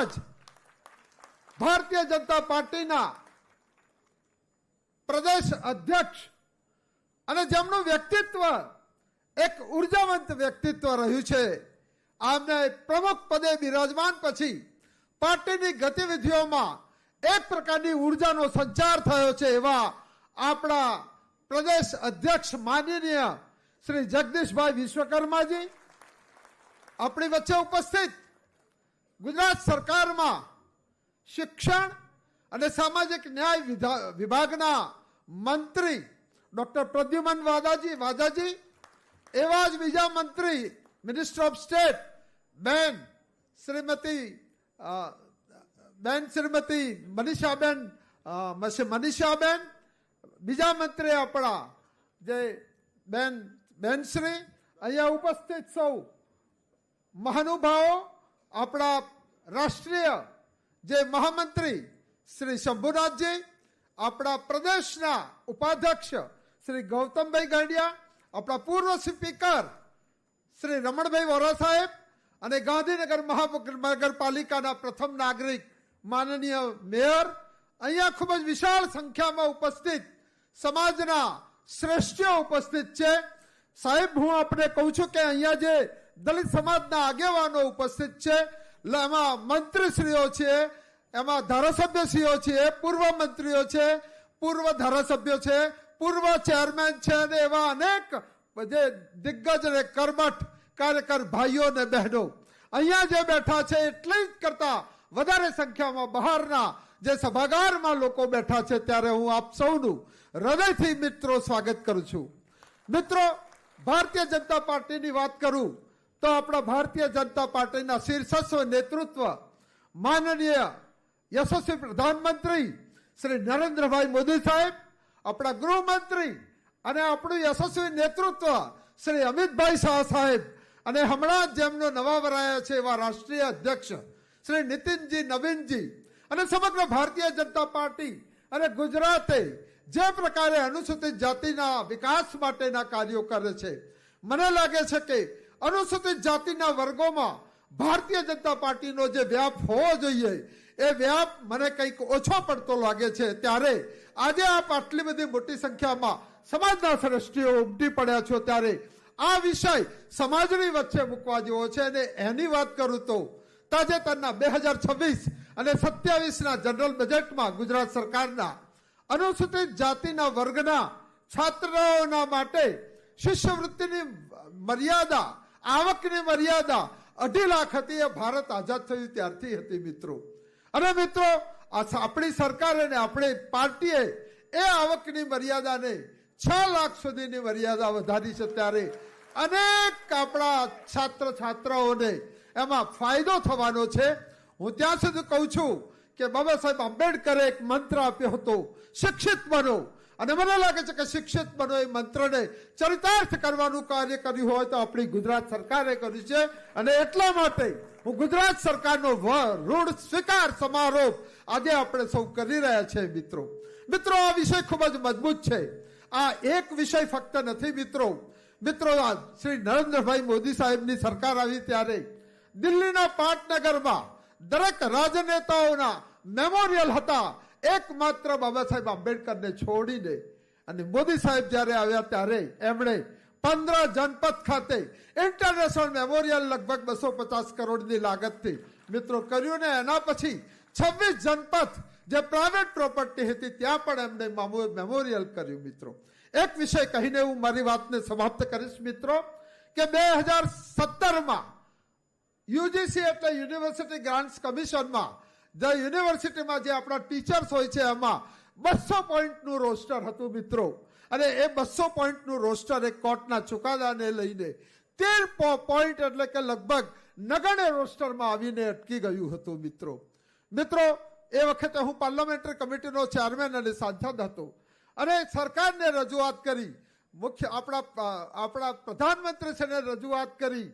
હમણાં જ ભારતીય જનતા પાર્ટીના પ્રદેશ અધ્યક્ષ અને જેમનું વ્યક્તિત્વ એક ઉર્જાવંત વ્યક્તિત્વ રહ્યું છે, આમને પ્રમુખ પદે બિરાજમાન પછી પાર્ટીની ગતિવિધિઓમાં એક પ્રકારની ઉર્જાનો સંચાર થયો છે એવા આપણા પ્રદેશ અધ્યક્ષ માનનીય શ્રી જગદીશભાઈ વિશ્વકર્માજી આપણી વચ્ચે ઉપસ્થિત, ગુજરાત સરકારમાં શિક્ષણ અને સામાજિક ન્યાય વિભાગના મંત્રી ડોક્ટર પ્રદ્યુમન વાજાજી, એવા જ બીજા મંત્રી મિનિસ્ટર ઓફ સ્ટેટ બેન શ્રીમતી મનીષાબેન, બીજા મંત્રી આપણા જે બેનશ્રી, અહીંયા ઉપસ્થિત સૌ મહાનુભાવો, આપણા રાષ્ટ્રીય જે મહામંત્રી શ્રી શંભુનાથજી, આપણા પ્રદેશના ઉપાધ્યક્ષ શ્રી ગૌતમભાઈ ગાંડિયા, આપણા પૂર્વ સ્પીકર શ્રી રમણભાઈ વોરા સાહેબ અને ગાંધીનગર મહાનગરપાલિકાના પ્રથમ નાગરિક માનનીય મેયર, અહીંયા ખૂબ જ વિશાળ સંખ્યામાં ઉપસ્થિત સમાજના શ્રેષ્ઠીઓ ઉપસ્થિત છે. સાહેબ, હું આપણે કહું છું કે અહીંયા જે દલિત સમાજના આગેવાનો ઉપસ્થિત છે, એમાં મંત્રીશ્રીઓ છે, એમાં ધારાસભ્યશ્રીઓ છે, પૂર્વ મંત્રીઓ છે, પૂર્વ ધારાસભ્યો છે, પૂર્વ ચેરમેન છે અને એવા અનેક જે દિગ્ગજ અને કર્મઠ કાર્યકર ભાઈઓ અને બહેનો અહીંયા જે બેઠા છે, એટલી જ કરતા વધારે સંખ્યામાં બહારના જે સભાગારમાં લોકો બેઠા છે, ત્યારે હું આપ સૌનું હૃદયથી મિત્રો સ્વાગત કરું છું. મિત્રો, ભારતીય જનતા પાર્ટીની વાત કરું તો આપણા ભારતીય જનતા પાર્ટીના શીર્ષસ્વ નેતૃત્વ માનનીય યશસ્વી પ્રધાનમંત્રી શ્રી નરેન્દ્રભાઈ મોદી સાહેબ, આપણા ગૃહમંત્રી અને આપણું યશસ્વી નેતૃત્વ શ્રી અમિતભાઈ શાહ સાહેબ, અને હમણાં જ જેમનો નવા વરાયા છે એવા રાષ્ટ્રીય અધ્યક્ષ શ્રી નીતિનજી નવીનજી, અને સમગ્ર ભારતીય જનતા પાર્ટી અને ગુજરાતે જે પ્રકારે અનુસૂચિત જાતિના વિકાસ માટેના કાર્યો કરે છે, મને લાગે છે કે અનુસૂચિત જાતિના વર્ગોમાં ભારતીય જનતા પાર્ટીનો જે વ્યાપ હોવો જોઈએ એ વ્યાપ મને કંઈક ઓછો પડતો લાગે છે. ત્યારે આજે આપ આટલી બધી મોટી સંખ્યામાં સમાજના શ્રેષ્ઠીઓ ઉમટી પડ્યા છો, ત્યારે આ વિષય સમાજની વચ્ચે મૂકવા જેવો છે. અને એની વાત કરું તો તાજેતરના 2026 અને 27ના જનરલ બજેટમાં ગુજરાત સરકારના અનુસૂચિત જાતિના વર્ગના છાત્રોના માટે શિષ્યવૃત્તિની મર્યાદા, આવકની મર્યાદા 2.5 લાખ હતી. એ ભારત આઝાદ થયું ત્યારથી હતી મિત્રો. અને મિત્રો, આપણી સરકારે અને આપણી પાર્ટીએ એ આવકની મર્યાદાને 6 લાખ સુધીની મર્યાદા વધારી છે. ત્યારે અનેક આપણા છાત્રાઓને એમાં ફાયદો થવાનો છે. હું ત્યાં સુધી કહું છું કે બાબા સાહેબ આંબેડકરે એક મંત્ર આપ્યો હતો, શિક્ષિત બનો. અને મને લાગે છે કે શિક્ષિત બનો એ મંત્રને ચરિતાર્થ કરવાનું કાર્ય કર્યું હોય તો આપણી ગુજરાત સરકારે કર્યું છે. અને એટલા માટે હું ગુજરાત સરકારનો ઋણ સ્વીકાર સમારોહ આજે આપણે સૌ કરી રહ્યા છે. મિત્રો, આ વિષય ખૂબ જ મજબૂત છે. આ એક વિષય ફક્ત નથી મિત્રો. શ્રી નરેન્દ્રભાઈ મોદી સાહેબની સરકાર આવી ત્યારે દિલ્હીના પાટનગરમાં દરેક રાજનેતાઓના મેમોરિયલ હતા, એકમાત્ર બાબા સાહેબ આંબેડકરને છોડીને. અને મોદી સાહેબ જ્યારે આવ્યા ત્યારે એમણે 15 જનપથ ખાતે ઇન્ટરનેશનલ મેમોરિયલ લગભગ 250 કરોડની લાગતથી મિત્રો કર્યું. ને એના પછી 26 જનપથ જે પ્રાઇવેટ પ્રોપર્ટી હતી ત્યાં પણ એમણે મેમોરિયલ કર્યું. મિત્રો, એક વિષય કહીને હું મારી વાતને સમાપ્ત કરીશ મિત્રો, કે 2017માં યુજીસી એટલે યુનિવર્સિટી ગ્રાન્ટ્સ કમિશનમાં જે યુનિવર્સિટીમાં જે આપણા ટીચર્સ હોય છે એમાં 200 પોઈન્ટનું રોસ્ટર હતું મિત્રો. અને એ 200 પોઈન્ટનું રોસ્ટર એક કોર્ટના ચુકાદાને લઈને 13 પોઈન્ટ એટલે કે લગભગ નગण्य રોસ્ટરમાં આવીને અટકી ગયું હતું મિત્રો. એ વખતે હું પાર્લામેન્ટરી કમિટીનો ચેરમેન અને સાંસદ હતો અને સરકારને રજૂઆત કરી, આપણા પ્રધાનમંત્રીશ્રીને રજૂઆત કરી.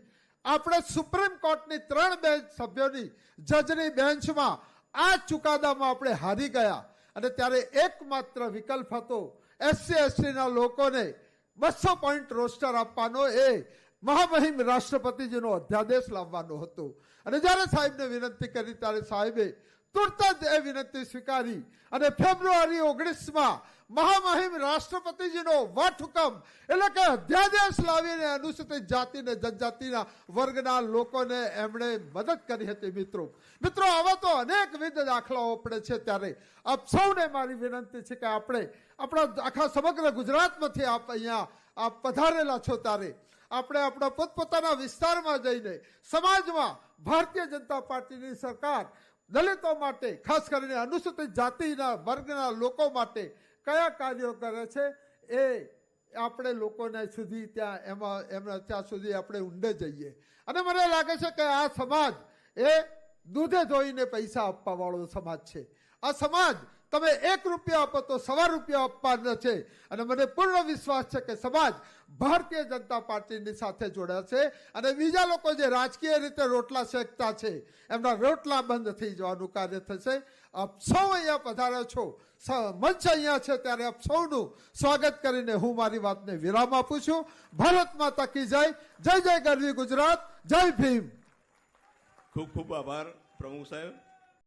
આપણે સુપ્રીમ કોર્ટની 3 બેન્ચ સભ્યોની જજની બેન્ચમાં આ ચુકાદામાં આપણે હારી ગયા. અને ત્યારે એકમાત્ર વિકલ્પ હતો SC ST ના લોકોને 200 પોઈન્ટ રોસ્ટર આપવાનો. એ મહામહિમ રાષ્ટ્રપતિજીનો અધ્યાદેશ લાવવાનો હતો. અને જ્યારે સાહેબને વિનંતી કરી ત્યારે સાહેબે તુરત જ એ વિનંતી સ્વીકારી અને ફેબ્રુઆરી 19માં મહામહિમ રાષ્ટ્રપતિજીનો વટહુકમ એટલે કે અધ્યાદેશ લાવીને અનુસૂચિત જાતિ અને જનજાતિના વર્ગના લોકોને એમણે મદદ કરી હતી. મિત્રો આવા તો અનેકવિધ દાખલાઓ પડે છે. ત્યારે આપ સૌને મારી વિનંતી છે કે આપણે આપણા આખા સમગ્ર ગુજરાતમાંથી આપ અહીંયા આપ પધારેલા છો ત્યારે આપણે આપણા પોતપોતાના વિસ્તારમાં જઈને સમાજમાં ભારતીય જનતા પાર્ટીની સરકાર દલિતો માટે ખાસ કરીને અનુસૂચિત જાતિના વર્ગના લોકો માટે કયા કાર્યો કરે છે એ આપણે લોકોને સુધી ત્યાં સુધી આપણે ઊંડે જઈએ. અને મને લાગે છે કે આ સમાજ એ દૂધે ધોઈને પૈસા આપવા વાળો સમાજ છે. આ સમાજ તમે 1 રૂપિયા આપો તો ₹1.25 આપવાના છે. અને મને પૂર્ણ વિશ્વાસ છે કે સમાજ ભારતીય જનતા પાર્ટીની સાથે જોડ્યા છે. અને બીજા લોકો જે રાજકીય રીતે રોટલા શેકતા છે એમના રોટલા બંધ થઈ જવાનું કાર્ય થશે. આપ સૌ અહીંયા પધાર્યા છો, મંચ અહીંયા છે, ત્યારે આપ સૌનું સ્વાગત કરીને હું મારી વાતને વિરામ આપું છું. ભારત માતા કી જય. જય જય ગરવી ગુજરાત. જય ભીમ. ખૂબ ખૂબ આભાર પ્રમુખ સાહેબ.